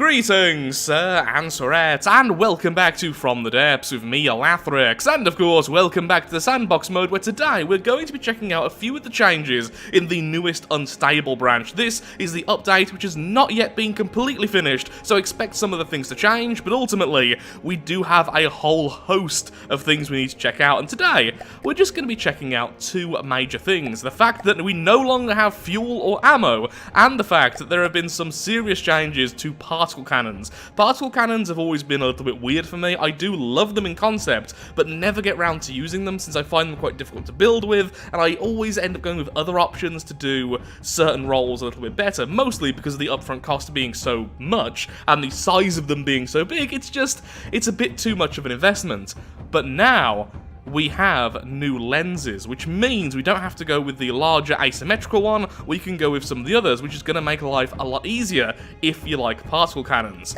Greetings, sir and sirettes, and welcome back to From the Depths with me, Elathrix, and of course, welcome back to the Sandbox mode, where today we're going to be checking out a few of the changes in the newest Unstable branch. This is the update, which has not yet been completely finished, so expect some of the things to change, but ultimately, we do have a whole host of things we need to check out, and today, we're just going to be checking out two major things. The fact that we no longer have fuel or ammo, and the fact that there have been some serious changes to particle cannons. Particle cannons have always been a little bit weird for me. I do love them in concept, but never get round to using them since I find them quite difficult to build with, and I always end up going with other options to do certain roles a little bit better, mostly because of the upfront cost being so much, and the size of them being so big, it's a bit too much of an investment. But now, we have new lenses, which means we don't have to go with the larger asymmetrical one, we can go with some of the others, which is going to make life a lot easier if you like particle cannons.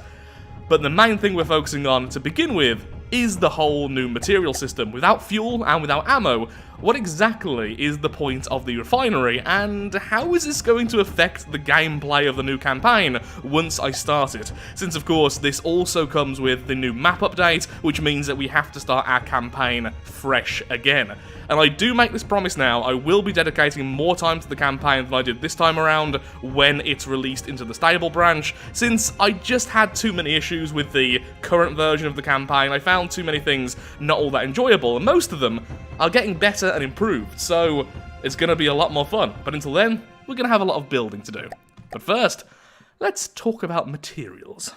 But the main thing we're focusing on to begin with is the whole new material system. Without fuel and without ammo, what exactly is the point of the refinery, and how is this going to affect the gameplay of the new campaign once I start it? Since, of course, this also comes with the new map update, which means that we have to start our campaign fresh again. And I do make this promise now, I will be dedicating more time to the campaign than I did this time around when it's released into the stable branch, since I just had too many issues with the current version of the campaign. I found too many things not all that enjoyable, and most of them are getting better and improved, so it's going to be a lot more fun. But until then, we're going to have a lot of building to do. But first, let's talk about materials.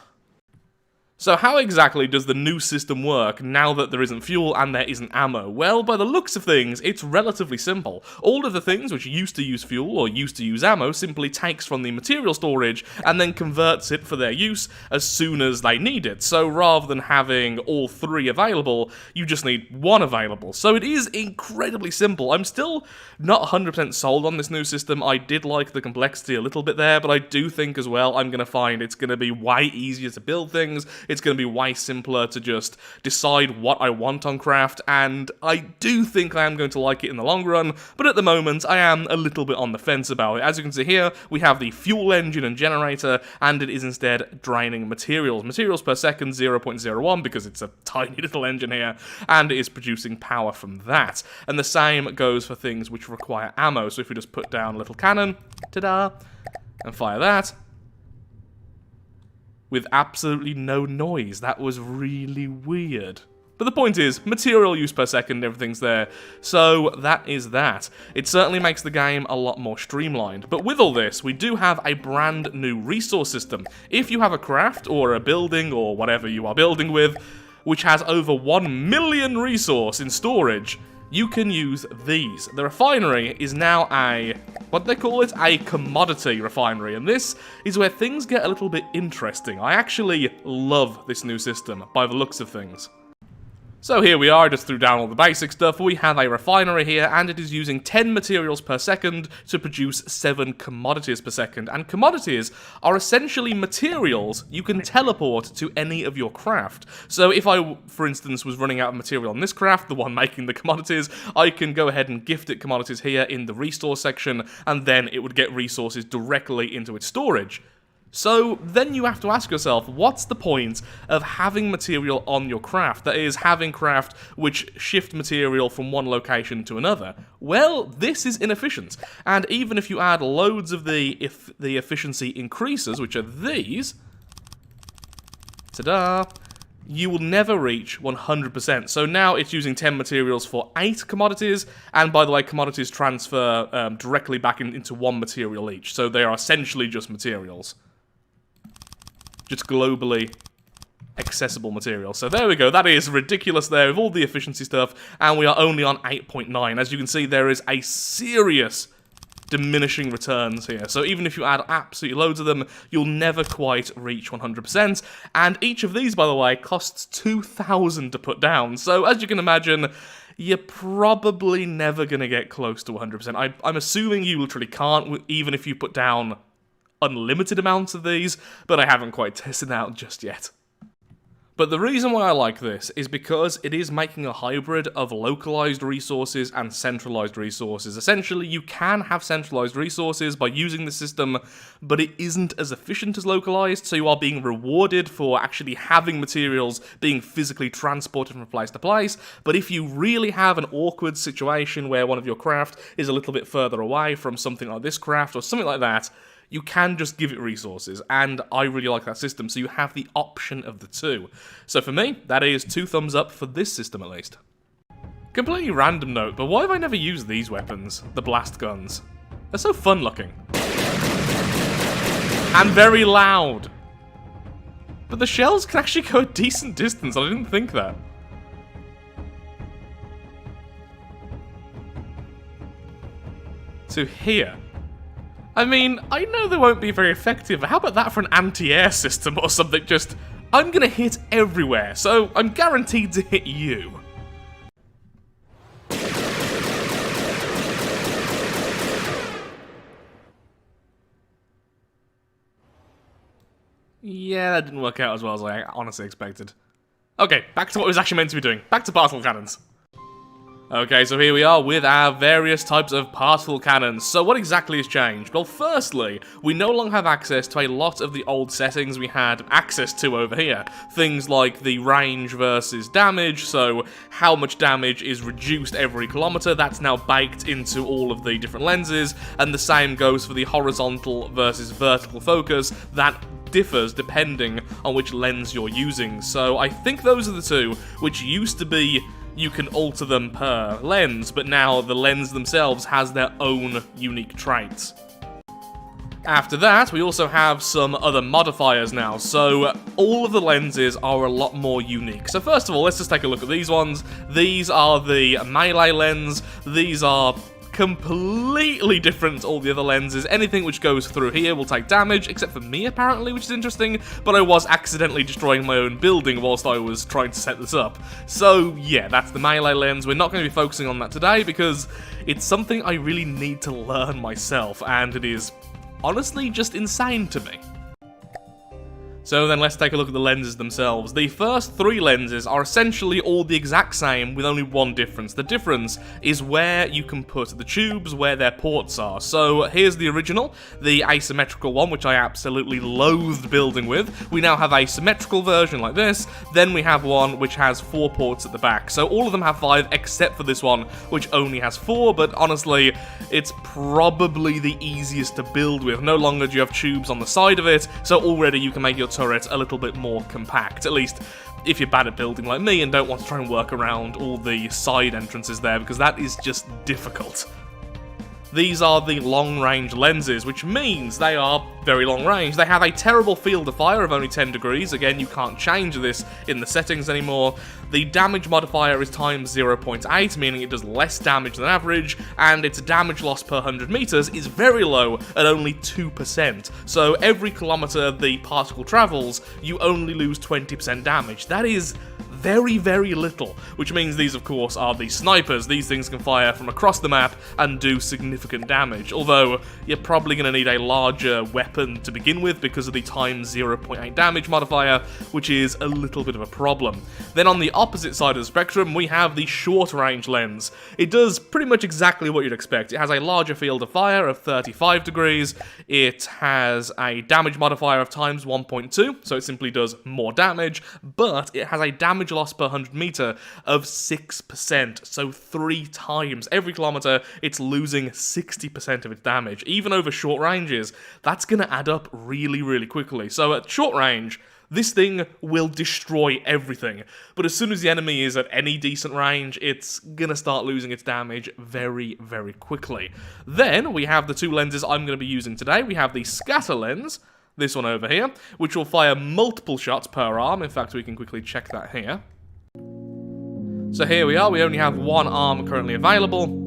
So how exactly does the new system work now that there isn't fuel and there isn't ammo? Well, by the looks of things, it's relatively simple. All of the things which used to use fuel or used to use ammo simply takes from the material storage and then converts it for their use as soon as they need it. So rather than having all three available, you just need one available. So it is incredibly simple. I'm still not 100% sold on this new system. I did like the complexity a little bit there, but I do think as well I'm going to find it's going to be way easier to build things. It's going to be way simpler to just decide what I want on craft, and I do think I am going to like it in the long run, but at the moment I am a little bit on the fence about it. As you can see here, we have the fuel engine and generator, and it is instead draining materials. Materials per second 0.01 because it's a tiny little engine here, and it is producing power from that. And the same goes for things which require ammo, so if we just put down a little cannon, ta-da, and fire that, with absolutely no noise. That was really weird. But the point is, material use per second, everything's there, so that is that. It certainly makes the game a lot more streamlined. But with all this, we do have a brand new resource system. If you have a craft, or a building, or whatever you are building with, which has over 1 million resource in storage, you can use these. The refinery is now what do they call it? A commodity refinery, and this is where things get a little bit interesting. I actually love this new system, by the looks of things. So here we are, I just threw down all the basic stuff. We have a refinery here, and it is using 10 materials per second to produce 7 commodities per second. And commodities are essentially materials you can teleport to any of your craft. So if I, for instance, was running out of material on this craft, the one making the commodities, I can go ahead and gift it commodities here in the resource section, and then it would get resources directly into its storage. So then you have to ask yourself, what's the point of having material on your craft? That is, having craft which shift material from one location to another. Well, this is inefficient. And even if you add loads of the efficiency increases, which are these, ta-da, you will never reach 100%. So now it's using 10 materials for 8 commodities, and by the way, commodities transfer directly back into one material each. So they are essentially just materials. Just globally accessible material. So there we go, that is ridiculous there with all the efficiency stuff, and we are only on 8.9. As you can see, there is a serious diminishing returns here. So even if you add absolutely loads of them, you'll never quite reach 100%, and each of these, by the way, costs 2,000 to put down. So as you can imagine, you're probably never going to get close to 100%. I'm assuming you literally can't, even if you put down unlimited amounts of these, but I haven't quite tested it out just yet. But the reason why I like this is because it is making a hybrid of localized resources and centralized resources. Essentially, you can have centralized resources by using the system, but it isn't as efficient as localized, so you are being rewarded for actually having materials being physically transported from place to place. But if you really have an awkward situation where one of your craft is a little bit further away from something like this craft or something like that, you can just give it resources, and I really like that system, so you have the option of the two. So for me, that is 2 thumbs up for this system at least. Completely random note, but why have I never used these weapons? The blast guns. They're so fun looking. And very loud. But the shells can actually go a decent distance, I didn't think that. To here. I mean, I know they won't be very effective, but how about that for an anti-air system or something? Just, I'm gonna hit everywhere, so I'm guaranteed to hit you. Yeah, that didn't work out as well as I honestly expected. Okay, back to what I was actually meant to be doing. Back to particle cannons. Okay, so here we are with our various types of particle cannons. So what exactly has changed? Well, firstly, we no longer have access to a lot of the old settings we had access to over here. Things like the range versus damage, so how much damage is reduced every kilometer, that's now baked into all of the different lenses, and the same goes for the horizontal versus vertical focus, that differs depending on which lens you're using. So I think those are the two, which used to be you can alter them per lens, but now the lens themselves has their own unique traits. After that, we also have some other modifiers now, so all of the lenses are a lot more unique. So first of all, let's just take a look at these ones. These are the melee lens. These are completely different to all the other lenses. Anything which goes through here will take damage, except for me apparently, which is interesting, but I was accidentally destroying my own building whilst I was trying to set this up. So yeah, that's the melee lens. We're not going to be focusing on that today because it's something I really need to learn myself, and it is honestly just insane to me. So then let's take a look at the lenses themselves. The first 3 lenses are essentially all the exact same with only one difference. The difference is where you can put the tubes, where their ports are. So here's the original, the asymmetrical one, which I absolutely loathed building with. We now have a symmetrical version like this. Then we have one which has 4 ports at the back. So all of them have 5 except for this one, which only has 4, but honestly, it's probably the easiest to build with. No longer do you have tubes on the side of it, so already you can make your turret a little bit more compact, at least if you're bad at building like me and don't want to try and work around all the side entrances there, because that is just difficult. These are the long-range lenses, which means they are very long-range. They have a terrible field of fire of only 10 degrees. Again, you can't change this in the settings anymore. The damage modifier is times 0.8, meaning it does less damage than average, and its damage loss per 100 meters is very low at only 2%. So every kilometer the particle travels, you only lose 20% damage. That is very, very little, which means these, of course, are the snipers. These things can fire from across the map and do significant damage, although you're probably going to need a larger weapon to begin with because of the times 0.8 damage modifier, which is a little bit of a problem. Then on the opposite side of the spectrum, we have the short-range lens. It does pretty much exactly what you'd expect. It has a larger field of fire of 35 degrees, it has a damage modifier of times 1.2, so it simply does more damage, but it has a damage loss per 100 meter of 6%, so 3 times. Every kilometer, it's losing 60% of its damage. Even over short ranges, that's going to add up really, really quickly. So at short range, this thing will destroy everything, but as soon as the enemy is at any decent range, it's gonna start losing its damage very, very quickly. Then we have the 2 lenses I'm going to be using today. We have the scatter lens, this one over here, which will fire multiple shots per arm. In fact, we can quickly check that here. So here we are, we only have 1 arm currently available,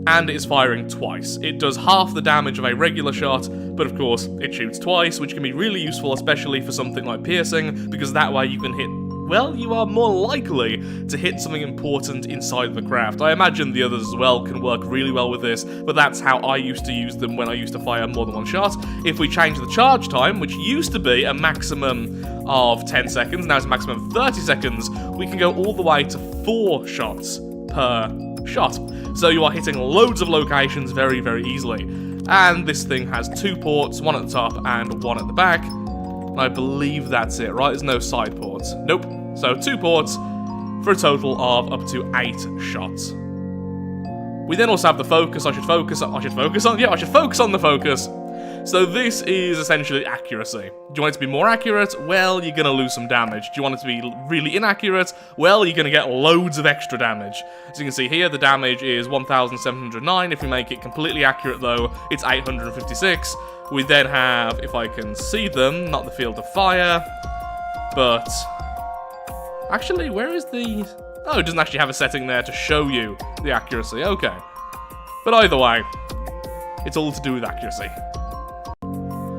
and it is firing twice. It does half the damage of a regular shot, but of course, it shoots twice, which can be really useful, especially for something like piercing, because that way you can hit well, you are more likely to hit something important inside the craft. I imagine the others as well can work really well with this, but that's how I used to use them when I used to fire more than one shot. If we change the charge time, which used to be a maximum of 10 seconds, now it's a maximum of 30 seconds, we can go all the way to 4 shots per shot. So you are hitting loads of locations very, very easily. And this thing has 2 ports, one at the top and one at the back. I believe that's it, right? There's no side ports. Nope. So 2 ports for a total of up to 8 shots. We then also have the focus. I should focus on the focus. So this is essentially accuracy. Do you want it to be more accurate? Well, you're going to lose some damage. Do you want it to be really inaccurate? Well, you're going to get loads of extra damage. As you can see here, the damage is 1,709. If we make it completely accurate, though, it's 856. We then have, if I can see them, not the field of fire, but... Actually, where is the... Oh, it doesn't actually have a setting there to show you the accuracy. Okay. But either way, it's all to do with accuracy.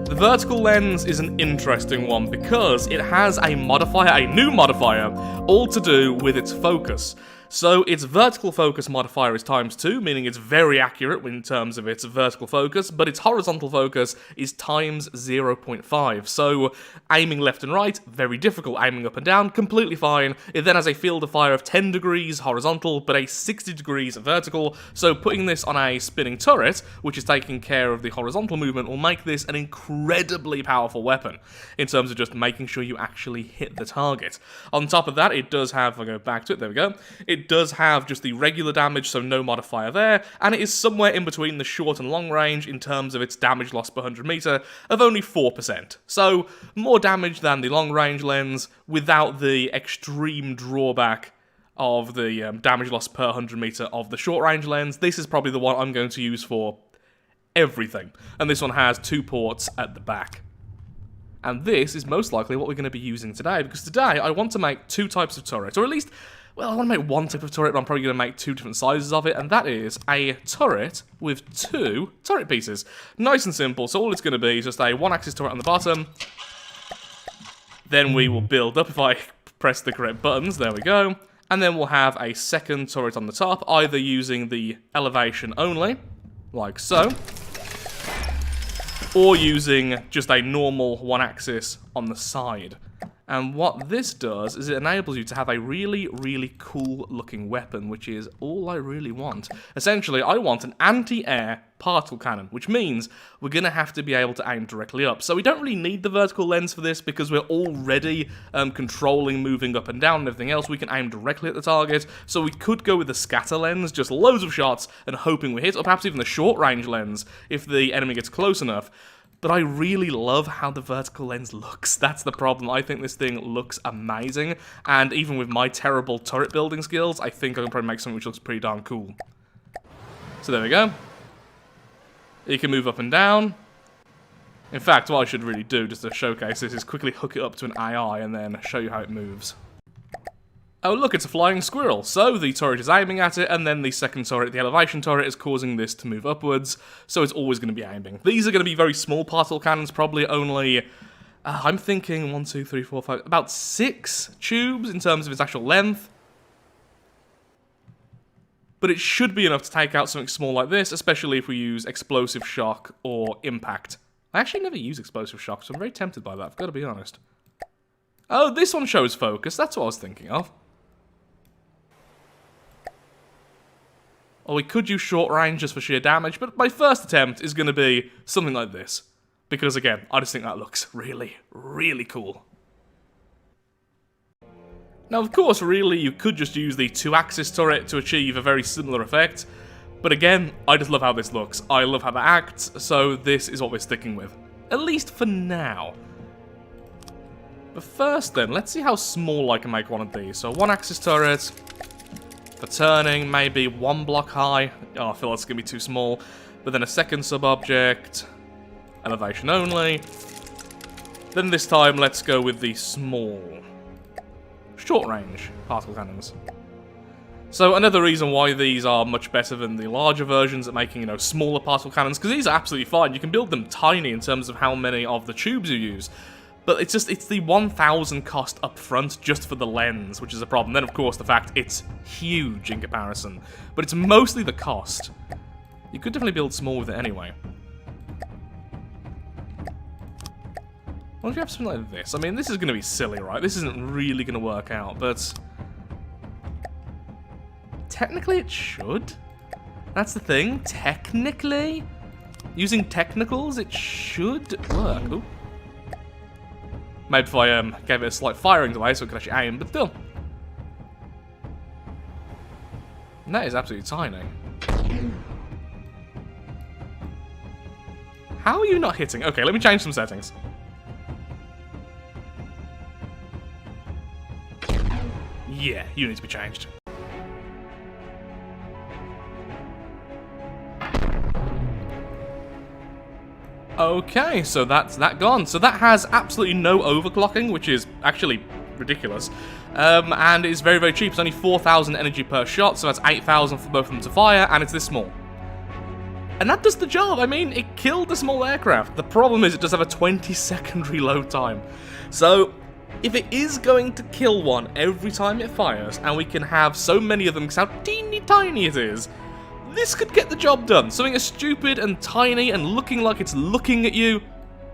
The vertical lens is an interesting one because it has a modifier, a new modifier, all to do with its focus. So its vertical focus modifier is ×2, meaning it's very accurate in terms of its vertical focus, but its horizontal focus is ×0.5. So aiming left and right, very difficult. Aiming up and down, completely fine. It then has a field of fire of 10 degrees horizontal, but a 60 degrees vertical. So putting this on a spinning turret, which is taking care of the horizontal movement, will make this an incredibly powerful weapon in terms of just making sure you actually hit the target. On top of that, it does have, if I go back to it, there we go, it does have just the regular damage, so no modifier there, and it is somewhere in between the short and long range in terms of its damage loss per 100 meter of only 4%. So more damage than the long range lens without the extreme drawback of the damage loss per 100 meter of the short range lens. This is probably the one I'm going to use for everything, and this one has 2 ports at the back. And this is most likely what we're going to be using today, because today I want to make 2 types of turret, or at least, well, I want to make 1 type of turret, but I'm probably going to make 2 different sizes of it, and that is a turret with 2 turret pieces. Nice and simple, so all it's going to be is just a 1-axis turret on the bottom. Then we will build up if I press the correct buttons, there we go. And then we'll have a second turret on the top, either using the elevation only, like so, or using just a normal 1-axis on the side. And what this does is it enables you to have a really, really cool looking weapon, which is all I really want. Essentially, I want an anti-air particle cannon, which means we're going to have to be able to aim directly up. So we don't really need the vertical lens for this because we're already controlling moving up and down and everything else. We can aim directly at the target. So we could go with the scatter lens, just loads of shots and hoping we hit, or perhaps even the short range lens if the enemy gets close enough. But I really love how the vertical lens looks. That's the problem. I think this thing looks amazing. And even with my terrible turret building skills, I think I can probably make something which looks pretty darn cool. So there we go. You can move up and down. In fact, what I should really do, just to showcase this, is quickly hook it up to an AI and then show you how it moves. Oh look, it's a flying squirrel. So the turret is aiming at it, and then the second turret, the elevation turret, is causing this to move upwards, so it's always going to be aiming. These are going to be very small particle cannons, probably only, I'm thinking 1, 2, 3, 4, 5, about 6 tubes in terms of its actual length. But it should be enough to take out something small like this, especially if we use explosive shock or impact. I actually never use explosive shock, so I'm very tempted by that, I've got to be honest. Oh, this one shows focus, that's what I was thinking of. Or we could use short range just for sheer damage, but my first attempt is going to be something like this. Because again, I just think that looks really, really cool. Now of course, really, you could just use the 2-axis turret to achieve a very similar effect. But again, I just love how this looks. I love how that acts, so this is what we're sticking with. At least for now. But first then, let's see how small I can make one of these. So 1-axis turret. For turning, maybe 1 block high. Oh, I feel that's going to be too small. But then a second sub-object. Elevation only. Then this time, let's go with the small. Short-range particle cannons. So another reason why these are much better than the larger versions at making, you know, smaller particle cannons, because these are absolutely fine. You can build them tiny in terms of how many of the tubes you use. But it's the 1,000 cost up front just for the lens, which is a problem. Then, of course, the fact it's huge in comparison. But it's mostly the cost. You could definitely build small with it anyway. What if you have something like this? I mean, this is going to be silly, right? This isn't really going to work out, but... technically it should. That's the thing. Technically. Using technicals, it should work. Ooh. Maybe if I gave it a slight firing delay so it could actually aim, but still. And that is absolutely tiny. How are you not hitting? Okay, let me change some settings. Yeah, you need to be changed. Okay, so that's that gone. So that has absolutely no overclocking, which is actually ridiculous. And it's very, very cheap. It's only 4,000 energy per shot, so that's 8,000 for both of them to fire, and it's this small. And that does the job. I mean, it killed the small aircraft. The problem is it does have a 20-second reload time. So, if it is going to kill one every time it fires, and we can have so many of them because how teeny tiny it is, this could get the job done. Something as stupid and tiny and looking like it's looking at you,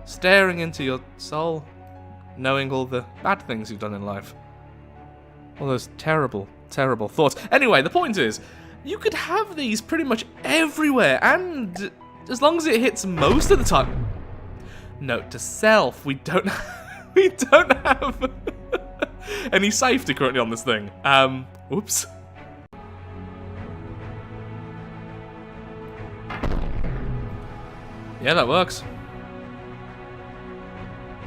staring into your soul, knowing all the bad things you've done in life. All those terrible, terrible thoughts. Anyway, the point is, you could have these pretty much everywhere, and as long as it hits most of the time... Note to self, we don't have any safety currently on this thing. Oops. Yeah, that works.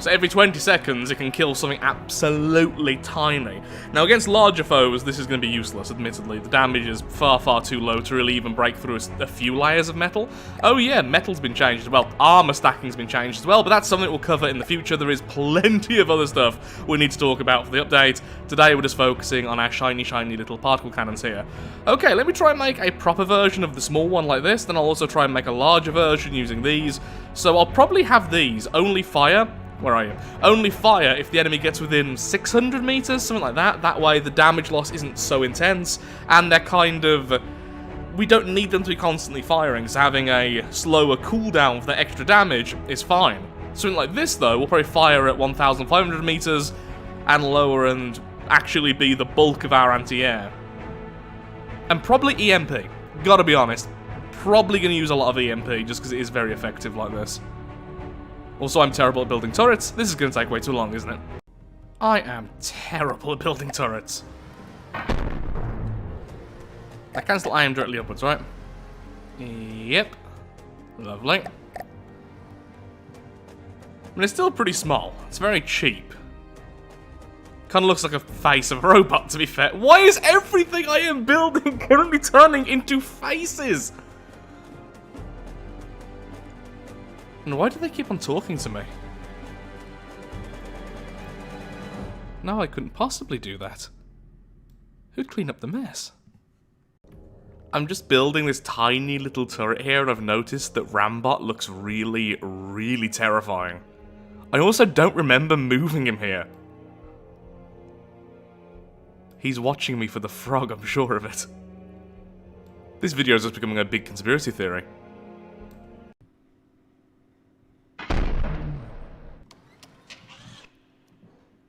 So every 20 seconds, it can kill something absolutely tiny. Now, against larger foes, this is going to be useless, admittedly. The damage is far, far too low to really even break through a few layers of metal. Oh yeah, metal's been changed as well. Armor stacking's been changed as well, but that's something we'll cover in the future. There is plenty of other stuff we need to talk about for the update. Today, we're just focusing on our shiny, shiny little particle cannons here. Okay, let me try and make a proper version of the small one like this, then I'll also try and make a larger version using these. So I'll probably have these only fire... Where are you? Only fire if the enemy gets within 600 meters, something like that. That way the damage loss isn't so intense, and they're kind of... we don't need them to be constantly firing, so having a slower cooldown for the extra damage is fine. Something like this, though, will probably fire at 1,500 meters and lower and actually be the bulk of our anti-air. And probably EMP. Gotta be honest. Probably gonna use a lot of EMP, just because it is very effective like this. Also, I'm terrible at building turrets. This is going to take way too long, isn't it? I am terrible at building turrets. I can still aim directly upwards, right? Yep. Lovely. I mean, it's still pretty small. It's very cheap. Kind of looks like a face of a robot, to be fair. Why is everything I am building currently turning into faces? And why do they keep on talking to me? No, I couldn't possibly do that. Who'd clean up the mess? I'm just building this tiny little turret here, and I've noticed that Rambot looks really, really terrifying. I also don't remember moving him here. He's watching me for the frog, I'm sure of it. This video is just becoming a big conspiracy theory.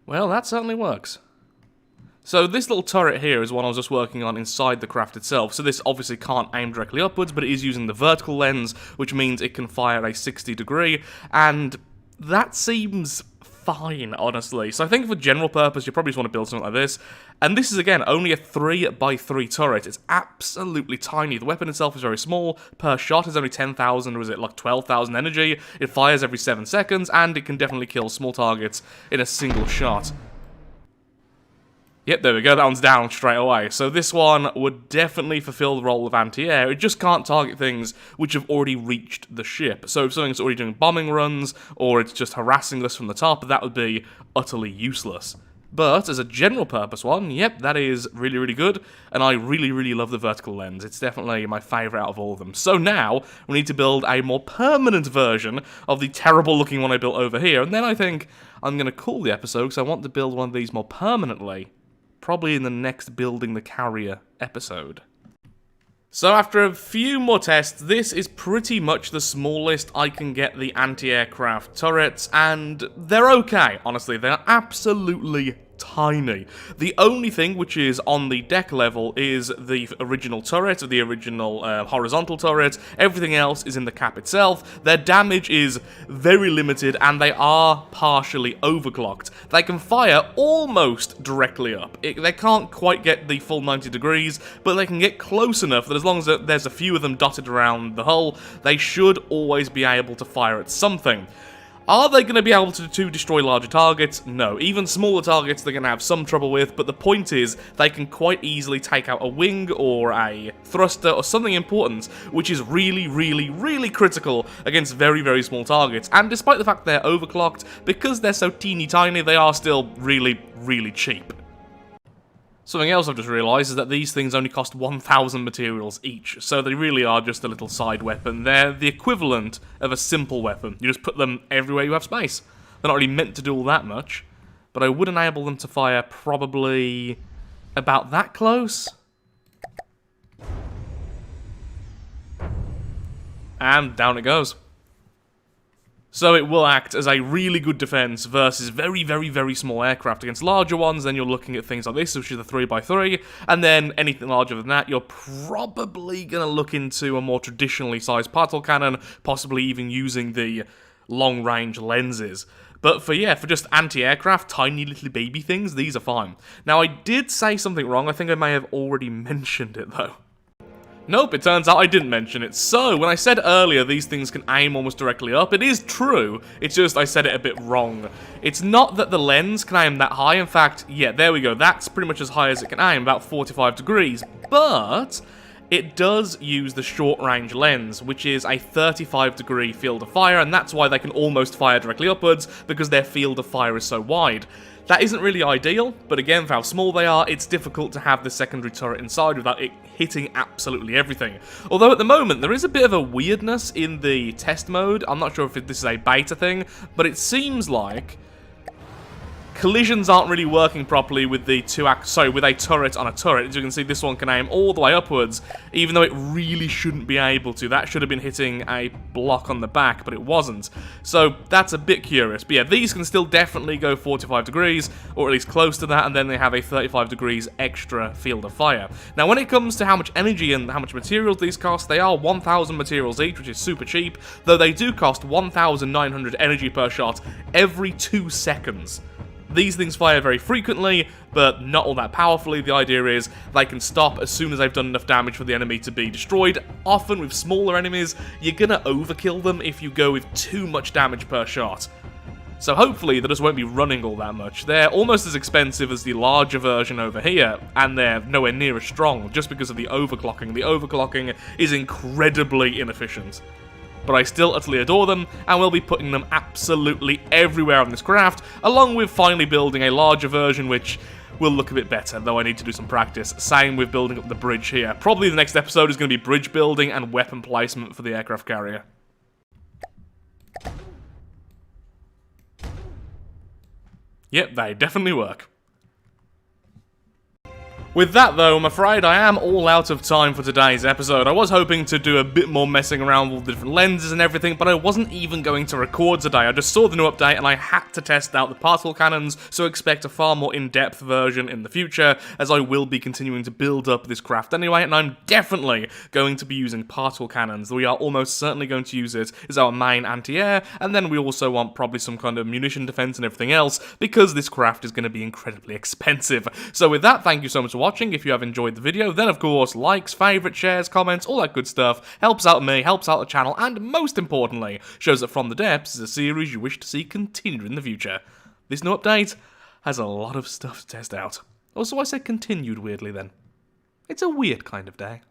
Well, that certainly works. So this little turret here is one I was just working on inside the craft itself, so this obviously can't aim directly upwards, but it is using the vertical lens, which means it can fire a 60 degree, and that seems fine, honestly. So I think for general purpose, you probably just want to build something like this, and this is, again, only a 3x3 turret. It's absolutely tiny. The weapon itself is very small. Per shot is only 10,000, or is it like 12,000 energy? It fires every 7 seconds, and it can definitely kill small targets in a single shot. Yep, there we go, that one's down straight away. So this one would definitely fulfill the role of anti-air. It just can't target things which have already reached the ship. So if something's already doing bombing runs, or it's just harassing us from the top, that would be utterly useless. But as a general purpose one, yep, that is really, really good, and I really, really love the vertical lens. It's definitely my favourite out of all of them. So now, we need to build a more permanent version of the terrible looking one I built over here, and then I think I'm going to call the episode, because I want to build one of these more permanently, probably in the next Building the Carrier episode. So after a few more tests, this is pretty much the smallest I can get the anti-aircraft turrets, and they're okay, honestly. They're absolutely tiny. The only thing which is on the deck level is the original turret, the original horizontal turret. Everything else is in the cap itself. Their damage is very limited, and they are partially overclocked. They can fire almost directly up. They can't quite get the full 90 degrees, but they can get close enough that as long as there's a few of them dotted around the hull, they should always be able to fire at something. Are they going to be able to destroy larger targets? No. Even smaller targets they're going to have some trouble with, but the point is they can quite easily take out a wing or a thruster or something important, which is really, really, really critical against very, very small targets. And despite the fact they're overclocked, because they're so teeny tiny, they are still really, really cheap. Something else I've just realised is that these things only cost 1,000 materials each, so they really are just a little side weapon. They're the equivalent of a simple weapon. You just put them everywhere you have space. They're not really meant to do all that much, but I would enable them to fire probably about that close. And down it goes. So it will act as a really good defense versus very, very, very small aircraft. Against larger ones, then you're looking at things like this, which is the 3x3, and then anything larger than that, you're probably going to look into a more traditionally sized particle cannon, possibly even using the long-range lenses. But for just anti-aircraft, tiny little baby things, these are fine. Now, I did say something wrong. I think I may have already mentioned it, though. Nope, it turns out I didn't mention it. So, when I said earlier these things can aim almost directly up, it is true. It's just I said it a bit wrong. It's not that the lens can aim that high. In fact, yeah, there we go. That's pretty much as high as it can aim, about 45 degrees. But it does use the short-range lens, which is a 35-degree field of fire, and that's why they can almost fire directly upwards, because their field of fire is so wide. That isn't really ideal, but again, for how small they are, it's difficult to have the secondary turret inside without it hitting absolutely everything. Although at the moment, there is a bit of a weirdness in the test mode. I'm not sure if this is a beta thing, but it seems like collisions aren't really working properly with the with a turret on a turret. As you can see, this one can aim all the way upwards, even though it really shouldn't be able to. That should have been hitting a block on the back, but it wasn't. So that's a bit curious. But yeah, these can still definitely go 45 degrees, or at least close to that, and then they have a 35 degrees extra field of fire. Now, when it comes to how much energy and how much materials these cost, they are 1,000 materials each, which is super cheap, though they do cost 1,900 energy per shot every 2 seconds. These things fire very frequently, but not all that powerfully. The idea is they can stop as soon as they've done enough damage for the enemy to be destroyed. Often with smaller enemies, you're gonna overkill them if you go with too much damage per shot. So hopefully they just won't be running all that much. They're almost as expensive as the larger version over here, and they're nowhere near as strong just because of the overclocking. The overclocking is incredibly inefficient. But I still utterly adore them, and we'll be putting them absolutely everywhere on this craft, along with finally building a larger version which will look a bit better, though I need to do some practice. Same with building up the bridge here. Probably the next episode is going to be bridge building and weapon placement for the aircraft carrier. Yep, they definitely work. With that, though, I'm afraid I am all out of time for today's episode. I was hoping to do a bit more messing around with the different lenses and everything, but I wasn't even going to record today. I just saw the new update and I had to test out the particle cannons, so expect a far more in-depth version in the future, as I will be continuing to build up this craft anyway, and I'm definitely going to be using particle cannons. We are almost certainly going to use it as our main anti-air, and then we also want probably some kind of munition defense and everything else, because this craft is going to be incredibly expensive. So with that, thank you so much for watching. If you have enjoyed the video, then of course, likes, favourites, shares, comments, all that good stuff helps out me, helps out the channel, and most importantly, shows that From the Depths is a series you wish to see continued in the future. This new update has a lot of stuff to test out. Also, I said continued weirdly then. It's a weird kind of day.